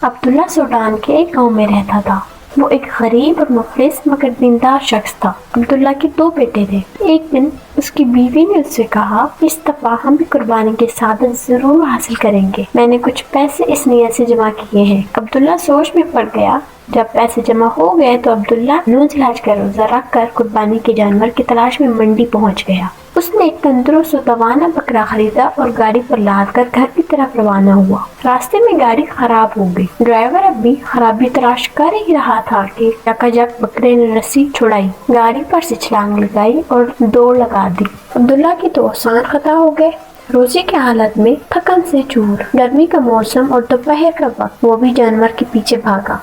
عبداللہ Sudan کے ایک گاؤں میں رہتا تھا۔ وہ ایک غریب اور مفلس مگر دیندار شخص تھا۔ عبداللہ کے 2 بیٹے تھے۔ ایک دن اس کی بیوی نے اس سے کہا، اس دفعہ ہم بھی قربانی کے سعادت ضرور حاصل کریں گے۔ میں نے کچھ پیسے اس نیت سے جمع کیے ہیں۔ عبداللہ سوچ میں پڑ گیا۔ جب پیسے جمع ہو گئے تو عبداللہ نوز علاج کا روزہ رکھ کر قربانی کے جانور کی تلاش میں منڈی پہنچ گیا۔ اس نے ایک تندرست و توانا بکرا خریدا اور گاڑی پر لاد کر گھر کی طرف روانہ ہوا۔ راستے میں گاڑی خراب ہو گئی۔ ڈرائیور اب بھی خرابی تلاش کر ہی رہا تھا کہ یکاجک بکرے نے رسی چھڑائی، گاڑی پر سے چھلانگ لگائی اور دوڑ لگا دی۔ عبداللہ کی 2 سان خطا ہو گئے۔ روزے کی حالت میں تھکن سے چور، گرمی کا موسم اور دوپہر کا وقت، وہ بھی جانور کے پیچھے بھاگا۔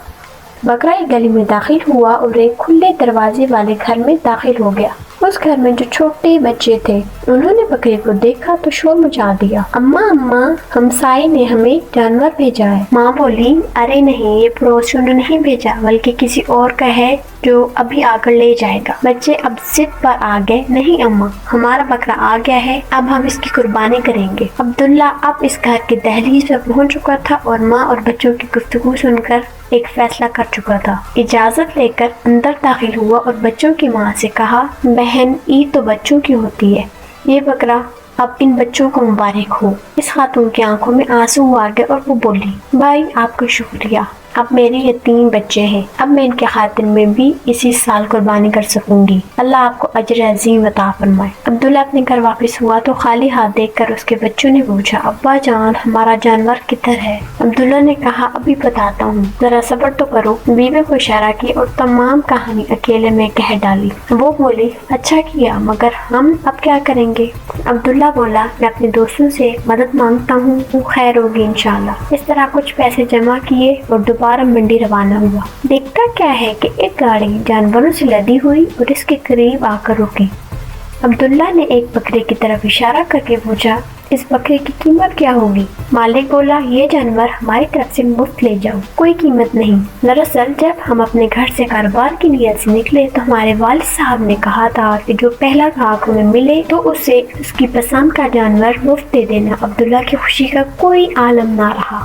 بکرا ایک گلی میں داخل ہوا اور ایک کھلے دروازے والے گھر میں داخل ہو گیا۔ اس گھر میں جو چھوٹے بچے تھے، انہوں نے بکرے کو دیکھا تو شور مچا دیا۔ اماں ہمسائے نے ہمیں جانور بھیجا ہے۔ ماں بولی، ارے نہیں، یہ پڑوسیوں نے نہیں بھیجا بلکہ کسی اور کا ہے جو ابھی آ کر لے جائے گا۔ بچے اب ضد پر آ گئے، نہیں اماں، ہمارا بکرا آ گیا ہے، اب ہم اس کی قربانی کریں گے۔ عبداللہ اب اس گھر کے دہلیز پر پہنچ چکا تھا اور ماں اور بچوں کی گفتگو سن کر ایک فیصلہ کر چکا تھا۔ اجازت لے کر اندر داخل ہوا اور بچوں کی ماں سے کہا، بہن، عید تو بچوں کی ہوتی ہے، یہ بکرا اب ان بچوں کو مبارک ہو۔ اس خاتون کی آنکھوں میں آنسو آ گئے اور وہ بولی، بھائی آپ کا شکریہ، اب میرے یہ 3 بچے ہیں، اب میں ان کے خاطر میں بھی اسی سال قربانی کر سکوں گی، اللہ آپ کو اجر عظیم عطا فرمائے۔ عبداللہ اپنے گھر واپس ہوا تو خالی ہاتھ دیکھ کر اس کے بچوں نے پوچھا، ابا جان، ہمارا جانور کدھر ہے؟ عبداللہ نے کہا، ابھی بتاتا ہوں، ذرا صبر تو کرو۔ بیوی کو اشارہ کی اور تمام کہانی اکیلے میں کہہ ڈالی۔ وہ بولی، اچھا کیا، مگر ہم اب کیا کریں گے؟ عبداللہ بولا، میں اپنے دوستوں سے مدد مانگتا ہوں، وہ خیر ہوگی انشاءاللہ۔ اس طرح کچھ پیسے جمع کیے اور دوبارہ منڈی روانہ ہوا۔ دیکھتا کیا ہے کہ ایک گاڑی جانوروں سے لدی ہوئی اور اس کے قریب آ کر رکی۔ عبداللہ نے ایک بکرے کی طرف اشارہ کر کے پوچھا، اس بکرے کی قیمت کیا ہوگی؟ مالک بولا، یہ جانور ہماری طرف سے مفت لے جاؤ، کوئی قیمت نہیں۔ دراصل جب ہم اپنے گھر سے کاروبار کی نیت سے نکلے تو ہمارے والد صاحب نے کہا تھا کہ جو پہلا گاہک ہمیں ملے تو اسے اس کی پسند کا جانور مفت دے دینا۔ عبداللہ کی خوشی کا کوئی عالم نہ رہا۔